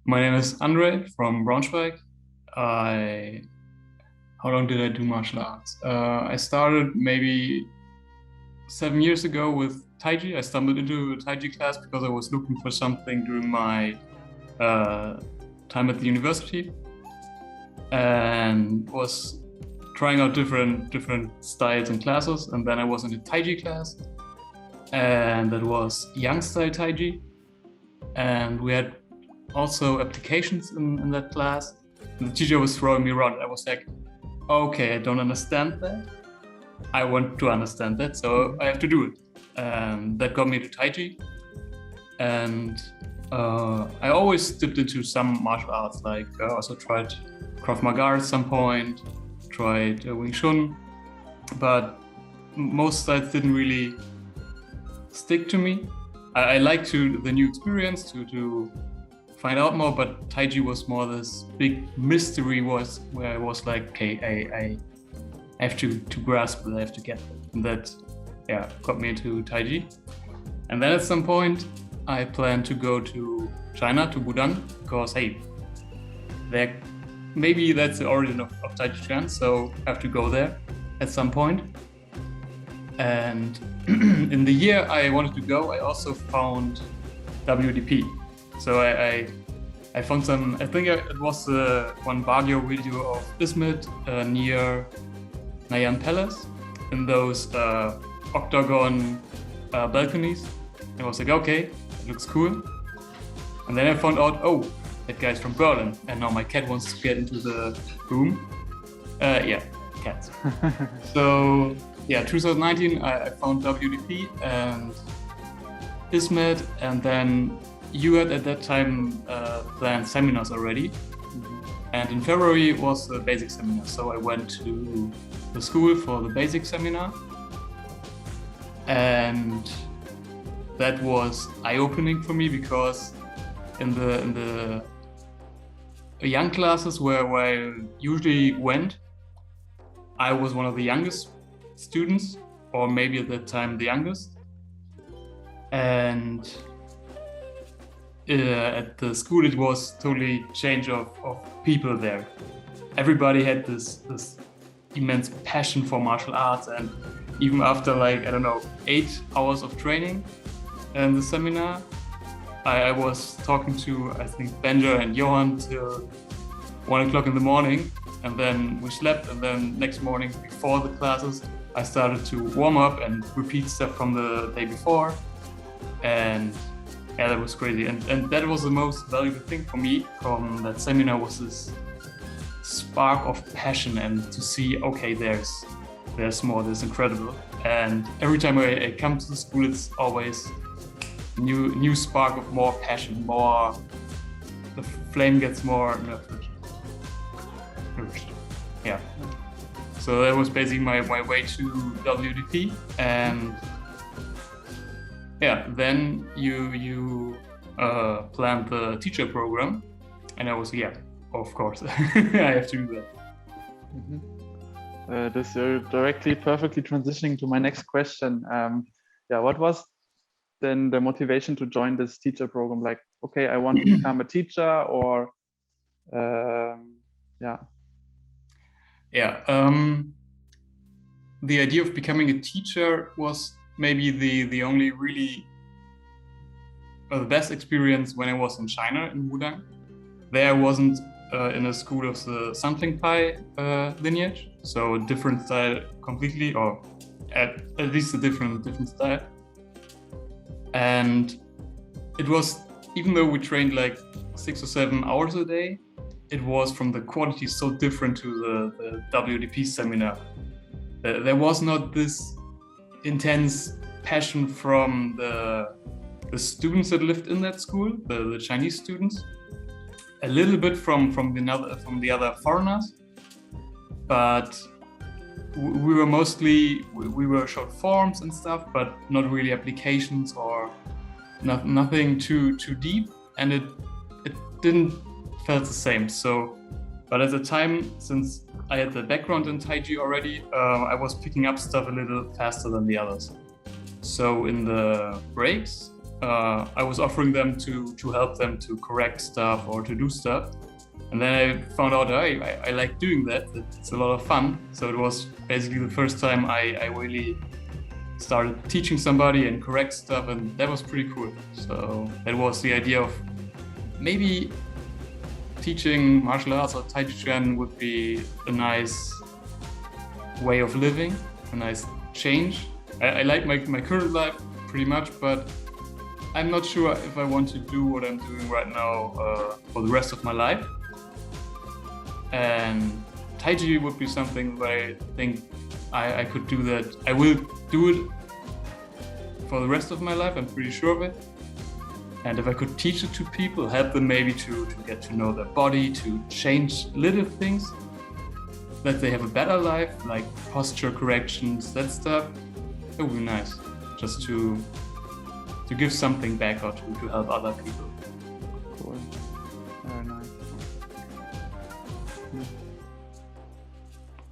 My name is Andre from Braunschweig. I How long did I do martial arts? I started maybe 7 years ago with Taiji. I stumbled into a Taiji class because I was looking for something during my uh, time at the university and was trying out different styles and classes. And then I was in a Taiji class, and that was Yang style Taiji. And we had also applications in that class. And the teacher was throwing me around. I was like, okay, I don't understand that. I want to understand that, so I have to do it. And that got me to Taiji. And I always dipped into some martial arts, like I also tried Krav Maga at some point, tried Wing Chun, but most styles didn't really stick to me. I liked the new experience to find out more, but Taiji was more this big mystery was where I was like, okay, I have to grasp it, I have to get it. And that, yeah, got me into Taiji. And then at some point, I planned to go to China, to Budan, because hey, there, maybe that's the origin of Taiji Chuan, so I have to go there at some point. And in the year I wanted to go, I also found WDP. So I found some, I think it was one Baguio video of Ismet near Nayan Palace in those octagon balconies. And I was like, okay, it looks cool. And then I found out, oh, that guy's from Berlin. And now my cat wants to get into the room. Yeah, cats. So yeah, 2019, I found WDP and Ismet, and then you had at that time planned seminars already. And in February was the basic seminar. So I went to the school for the basic seminar. And that was eye-opening for me because in the young classes where I usually went, I was one of the youngest students, or maybe at that time the youngest. And at the school, it was totally change of people there. Everybody had this immense passion for martial arts, and even after like, I don't know, 8 hours of training in the seminar, I was talking to, I think, Benja and Johan till 1 o'clock in the morning, and then we slept, and then next morning before the classes, I started to warm up and repeat stuff from the day before. And yeah, that was crazy. And that was the most valuable thing for me from that seminar, was this spark of passion and to see, okay, there's more, there's incredible. And every time I come to the school, it's always new spark of more passion, more, the flame gets more nourished. Yeah. So that was basically my way to WDP. And yeah, then you planned the teacher program, and I was, yeah, of course, I have to do that. This you're directly perfectly transitioning to my next question. Yeah, what was then the motivation to join this teacher program? Like, okay, I want to become a teacher, or yeah. Yeah, the idea of becoming a teacher was maybe the only really the best experience when I was in China, in Wudang. There I wasn't in a school of the Sampling Pai lineage, so a different style completely, or at least a different style. And it was, even though we trained like 6 or 7 hours a day, it was from the quality so different to the WDP seminar. There was not this intense passion from the students that lived in that school, the Chinese students, a little bit from the other foreigners, but we were mostly, we were showed forms and stuff, but not really applications or nothing too deep, and it didn't felt the same. So, but at the time, since I had the background in Taiji already, I was picking up stuff a little faster than the others. So in the breaks, I was offering them to help them to correct stuff or to do stuff. And then I found out I like doing that. It's a lot of fun. So it was basically the first time I really started teaching somebody and correct stuff, and that was pretty cool. So that was the idea of maybe teaching martial arts or Tai Chi Chuan would be a nice way of living, a nice change. I like my current life pretty much, but I'm not sure if I want to do what I'm doing right now for the rest of my life. And Tai Chi would be something where I think I could do that. I will do it for the rest of my life, I'm pretty sure of it. And if I could teach it to people, help them maybe to get to know their body, to change little things, that they have a better life, like posture corrections, that stuff, it would be nice. Just to give something back or to help other people. Cool. Very nice.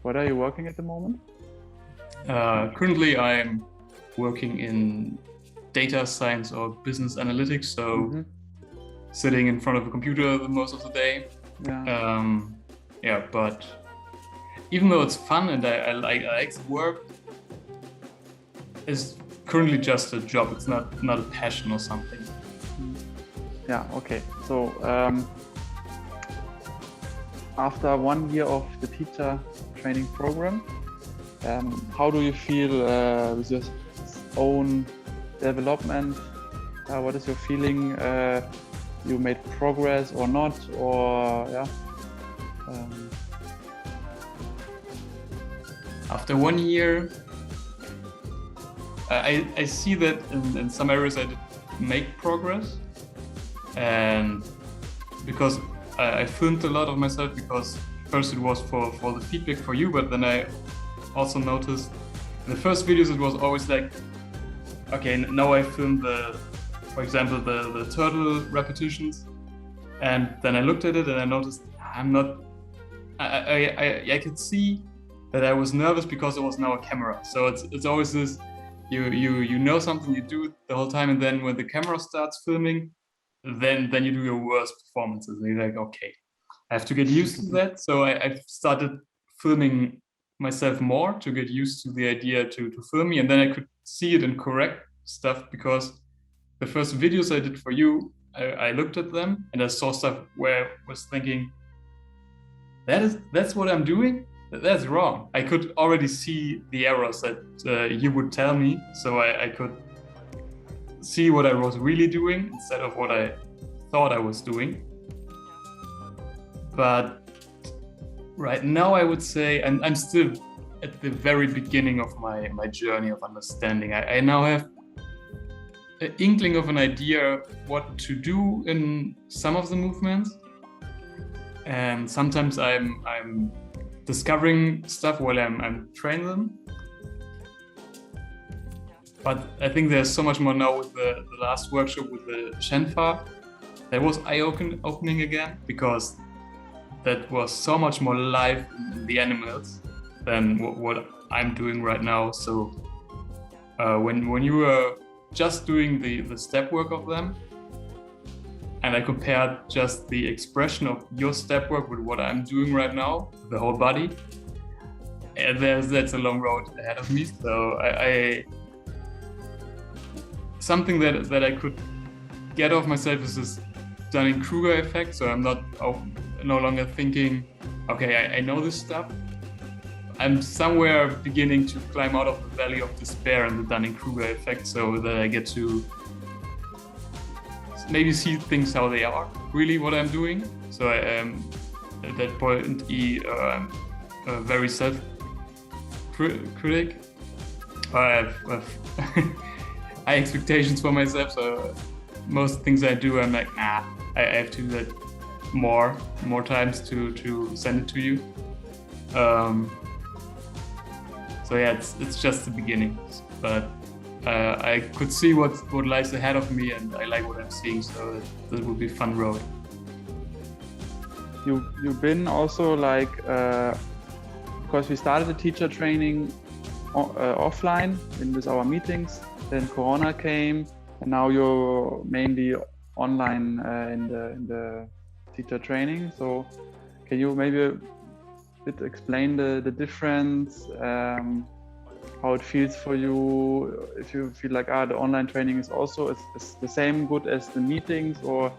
What are you working at the moment? Currently, I'm working in data science or business analytics, so sitting in front of a computer most of the day. But even though it's fun and I like the work, it's currently just a job. It's not a passion or something. Yeah, okay. So after 1 year of the teacher training program, how do you feel with your own development? What is your feeling? You made progress or not? Or After 1 year, I see that in some areas I did make progress, and because I filmed a lot of myself, because first it was for the feedback for you, but then I also noticed in the first videos it was always like, okay, now I filmed for example, the turtle repetitions, and then I looked at it and I noticed I could see that I was nervous because there was now a camera. So it's always this, you know something, you do it the whole time, and then when the camera starts filming, then you do your worst performances. And you're like, okay, I have to get used to that. So I started filming myself more to get used to the idea to film me, and then I could see it and correct stuff, because the first videos I did for you, I looked at them and I saw stuff where I was thinking, that's what I'm doing? That's wrong. I could already see the errors that you would tell me, so I could see what I was really doing instead of what I thought I was doing. But right now I would say I'm still at the very beginning of my journey of understanding. I now have an inkling of an idea what to do in some of the movements, and sometimes I'm discovering stuff while I'm training them. But I think there's so much more now with the last workshop with the Shenfa. That was eye-opening again, because that was so much more live in the animals than what I'm doing right now. So when you were just doing the step work of them, and I compared just the expression of your step work with what I'm doing right now, the whole body, and that's a long road ahead of me. So something that I could get off myself is this Dunning-Kruger effect. So I'm no longer thinking, okay, I know this stuff. I'm somewhere beginning to climb out of the valley of despair and the Dunning-Kruger effect, so that I get to maybe see things how they are, really what I'm doing. So I am at that point I'm a very self-critic. I have high expectations for myself, so most things I do, I'm like, I have to do that more times to send it to you. So yeah, it's just the beginning, but I could see what lies ahead of me, and I like what I'm seeing, so that would be a fun road. You've been also like, because we started the teacher training offline with our meetings, then Corona came, And now you're mainly online in the teacher training. So can you maybe a bit explain the difference, how it feels for you, if you feel like the online training is also is the same good as the meetings, or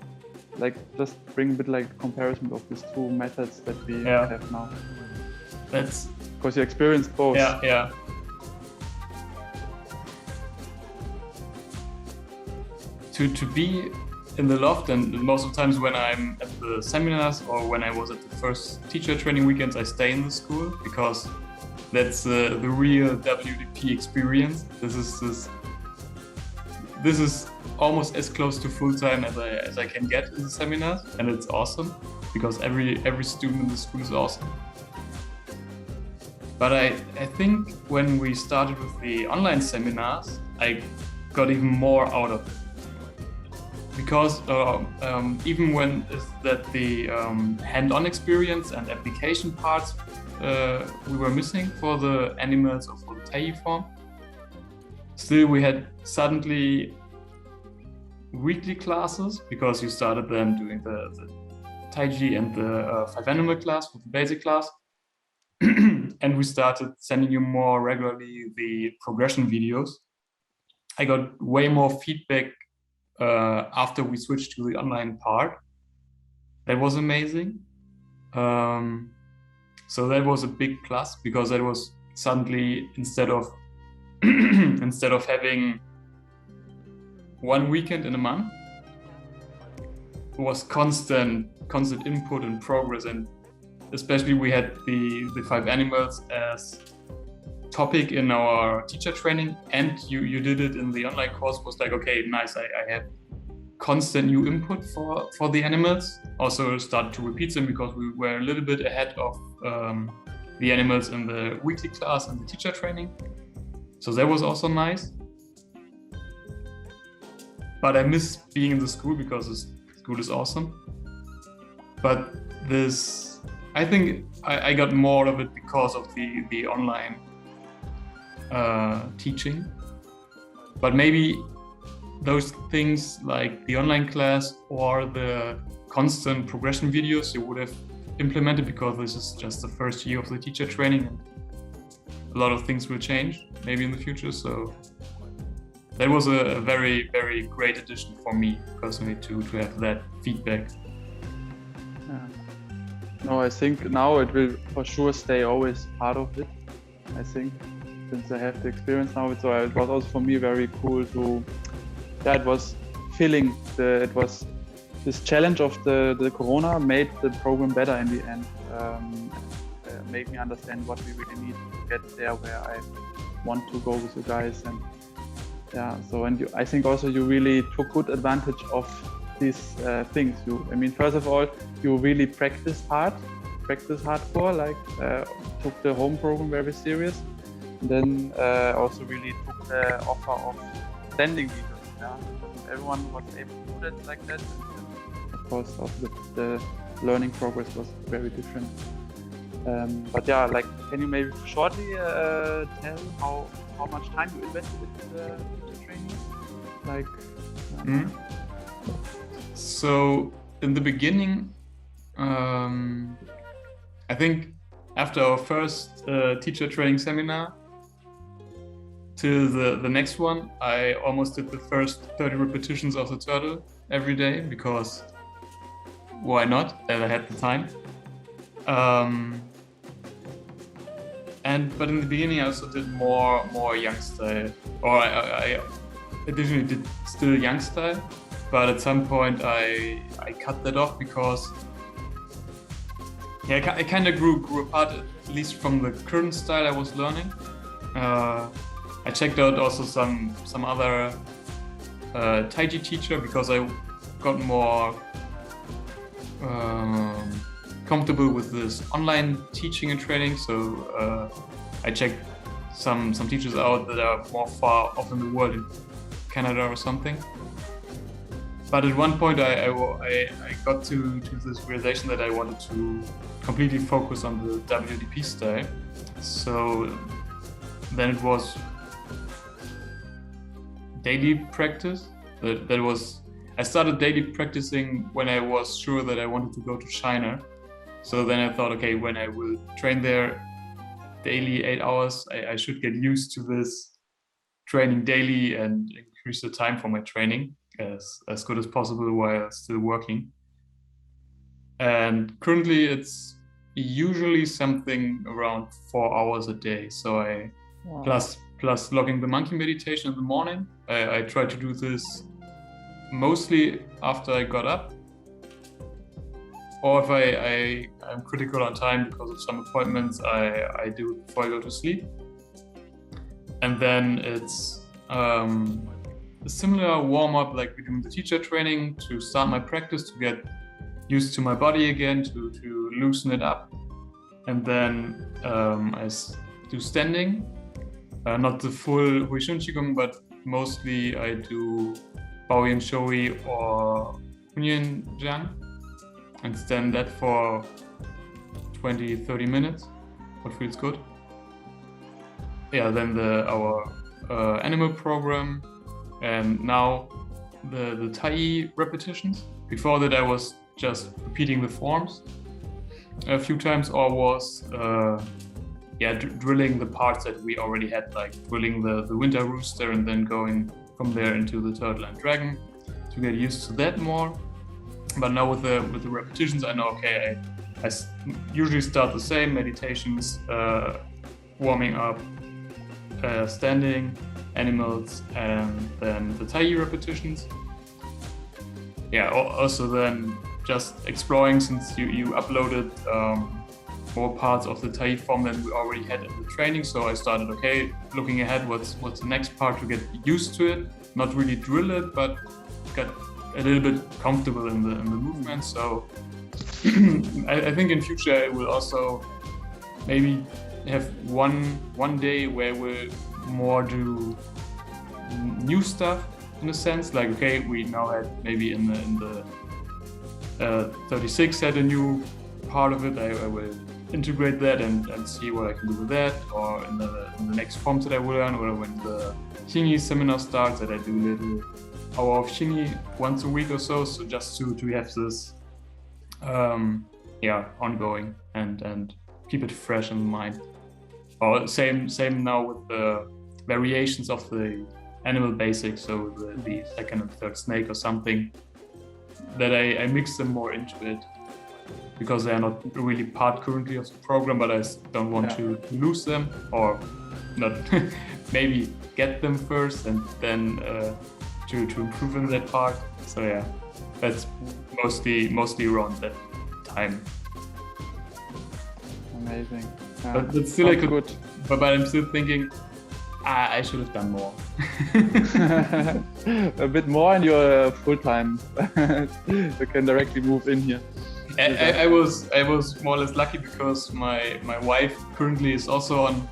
like just bring a bit like comparison of these two methods that we have now. That's because you experienced both. Yeah. To be in the loft, and most of the times when I'm at the seminars or when I was at the first teacher training weekends, I stay in the school because that's the real WDP experience. This is almost as close to full time as I can get in the seminars, and it's awesome because every student in the school is awesome. But I think when we started with the online seminars, I got even more out of it. Because even when that the hand-on experience and application parts we were missing for the animals or for the taiji form, still we had suddenly weekly classes because you started then doing the taiji and the 5 animal class with the basic class. And we started sending you more regularly the progression videos. I got way more feedback after we switched to the online part. That was amazing. So that was a big plus because that was suddenly instead of having one weekend in a month, it was constant input and progress, and especially we had the 5 animals as topic in our teacher training, and you did it in the online course. Was like, okay, nice, I have constant new input for the animals. Also started to repeat them because we were a little bit ahead of the animals in the weekly class and the teacher training. So that was also nice. But I miss being in the school because the school is awesome. But this, I think I got more of it because of the online teaching. But maybe those things like the online class or the constant progression videos you would have implemented, because this is just the first year of the teacher training and a lot of things will change maybe in the future. So that was a very, very great addition for me personally to have that feedback. Yeah. No, I think now it will for sure stay always part of it, I think, since I have the experience now. So it was also for me very cool to, it was feeling, it was this challenge of the Corona made the program better in the end, made me understand what we really need to get there where I want to go with you guys. And yeah, so I think also you really took good advantage of these things. I mean, first of all, you really practice hardcore, like took the home program very serious. And then also really took the offer of sending videos. Yeah, everyone was able to do that like that. And of course, also the learning progress was very different. But yeah, like, can you maybe shortly tell how much time you invested in the training? Like, So in the beginning, I think after our first teacher training seminar to the next one, I almost did the first 30 repetitions of the turtle every day because why not? And I had the time. But in the beginning, I also did more young style, or I additionally did still young style, but at some point I cut that off because I kind of grew apart, at least from the current style I was learning. I checked out also some other taiji teacher because I got more comfortable with this online teaching and training. So I checked some teachers out that are more far off in the world, in Canada or something. But at one point I got to this realization that I wanted to completely focus on the WDP style. So then it was daily practice, That was, I started daily practicing when I was sure that I wanted to go to China. So then I thought, okay, when I will train there daily 8 hours, I should get used to this training daily and increase the time for my training as good as possible while still working. And currently it's usually something around 4 hours a day. So plus logging the monkey meditation in the morning. I try to do this mostly after I got up, or if I'm critical on time because of some appointments, I do it before I go to sleep. And then it's a similar warm-up like we do in the teacher training to start my practice, to get used to my body again, to loosen it up. And then I do standing, not the full Huishun Qigong, but mostly I do Baoyan Shouyi or Hunyan Jiang, and stand that for 20-30 minutes, what feels good. Yeah, then our animal program, and now the Tai repetitions. Before that I was just repeating the forms a few times, or was drilling the parts that we already had, like drilling the winter rooster and then going from there into the turtle and dragon, to get used to that more. But now with the repetitions, I know, okay, I usually start the same meditations, warming up, standing, animals, and then the Tai repetitions. Yeah, also then just exploring, since you uploaded more parts of the Tai form than we already had in the training. So I started, okay, looking ahead, what's the next part, to get used to it, not really drill it, but get a little bit comfortable in the movement. So I think in future it will also maybe have one day where we'll more do new stuff, in a sense, like, okay, we now had maybe in the 36 had a new part of it. I will integrate that and see what I can do with that, or in the next forms that I will learn, or when the Xingyi seminar starts, that I do a little hour of Xingyi once a week or so just to have this ongoing and keep it fresh in mind. Or same now with the variations of the animal basics, so the second and third snake or something, that I mix them more into it, because they are not really part currently of the program, but I don't want to lose them, or not maybe get them first and then to improve in that part. So yeah, that's mostly around that time. Amazing. But still I could, good. But I'm still thinking, I should have done more. A bit more, and you're full-time. You can directly move in here. I was more or less lucky, because my wife currently is also on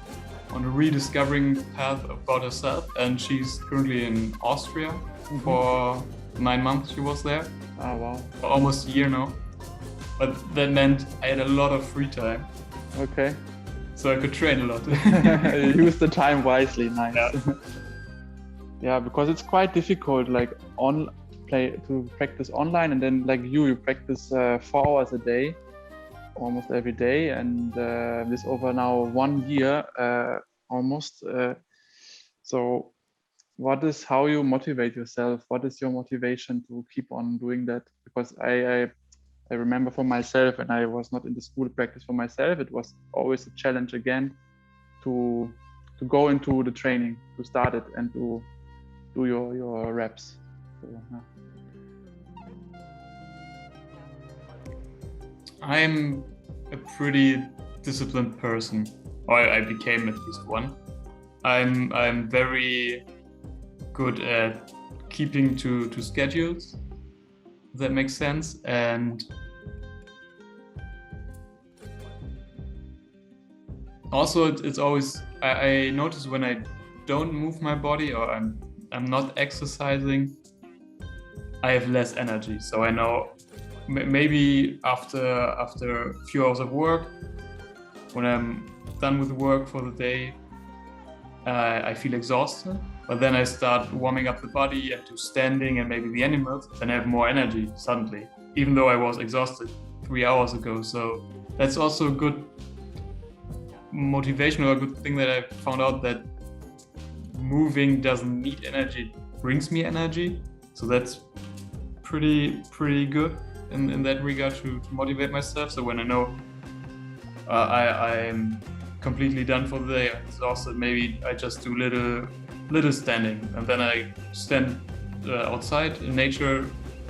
a rediscovering path about herself, and she's currently in Austria for 9 months. She was there. Oh wow! For almost a year now. But that meant I had a lot of free time. Okay. So I could train a lot. Use the time wisely. Nice. Yeah. Yeah, because it's quite difficult, like to practice online, and then like you practice 4 hours a day, almost every day, and this over now 1 year almost. So, how you motivate yourself? What is your motivation to keep on doing that? Because I remember for myself, and I was not in the school practice for myself, it was always a challenge again to go into the training, to start it and to do your reps. So, yeah. I'm a pretty disciplined person, or I became at least one. I'm very good at keeping to schedules, if that makes sense, and also it's always, I notice when I don't move my body, or I'm not exercising, I have less energy. So I know maybe after a few hours of work, when I'm done with work for the day, I feel exhausted, but then I start warming up the body and do standing and maybe the animals, then I have more energy suddenly, even though I was exhausted 3 hours ago. So that's also a good motivation, or a good thing that I found out, that moving doesn't need energy, it brings me energy. So that's pretty good in that regard to motivate myself. So when I know I'm completely done for the day, I'm exhausted, maybe I just do little standing, and then I stand outside in nature,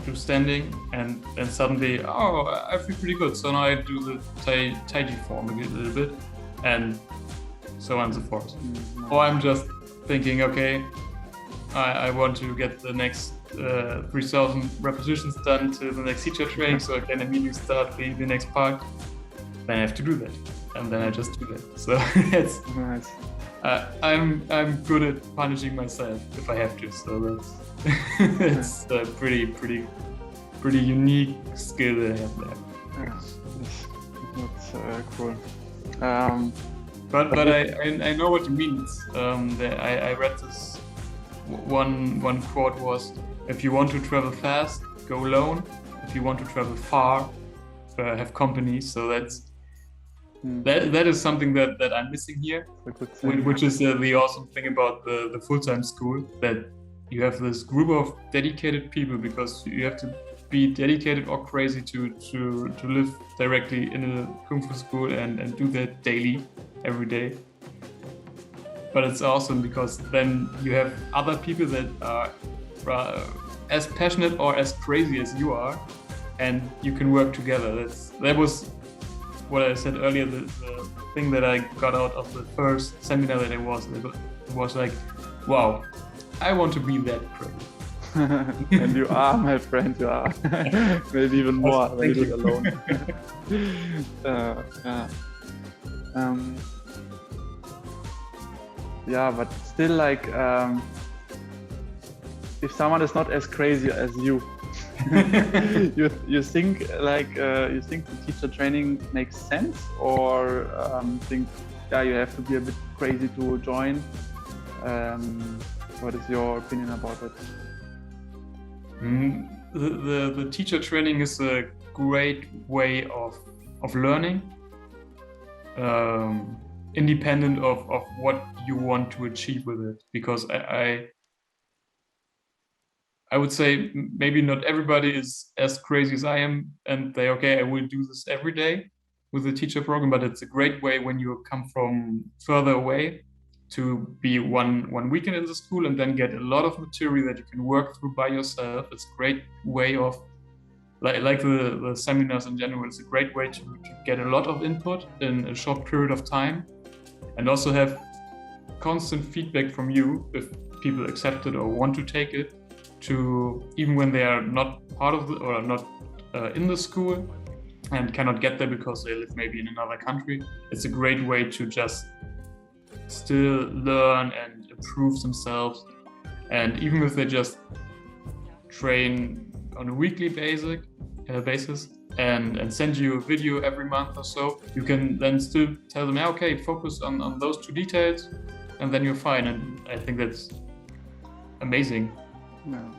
do standing, and suddenly, I feel pretty good. So now I do the tai chi form a little bit, and so on and so forth. Or I'm just thinking, okay, I want to get the next 3,000 repetitions done to the next teacher training, so I can immediately start the next part. Then I have to do that, and then I just do that. So it's Nice. I'm good at punishing myself if I have to. So that's a pretty unique skill that I have there. Yeah, that's cool. But I know what you mean. I read this one quote was, if you want to travel fast, go alone. If you want to travel far, have company. So that is something that I'm missing here, which is the awesome thing about the full-time school, that you have this group of dedicated people, because you have to be dedicated or crazy to live directly in a Kung Fu school and do that daily, every day. But it's awesome because then you have other people that are as passionate or as crazy as you are, and you can work together. That was what I said earlier, the thing that I got out of the first seminar that it was like, wow, I want to be that crazy. And you are, my friend, you are. Maybe even more when you live alone. Yeah, but still, like, if someone is not as crazy as you, you think the teacher training makes sense, or think you have to be a bit crazy to join? What is your opinion about it? The teacher training is a great way of learning, independent of what you want to achieve with it. Because I would say maybe not everybody is as crazy as I am, and they, okay, I will do this every day with the teacher program, but it's a great way when you come from further away to be one weekend in the school and then get a lot of material that you can work through by yourself. It's a great way of, like the seminars in general, it's a great way to get a lot of input in a short period of time, and also have constant feedback from you if people accept it or want to take it, to even when they are not part of or not in the school and cannot get there because they live maybe in another country. It's a great way to just still learn and improve themselves. And even if they just train on a weekly basis and send you a video every month or so, you can then still tell them, okay, focus on those two details, and then you're fine. And I think that's amazing. Yeah.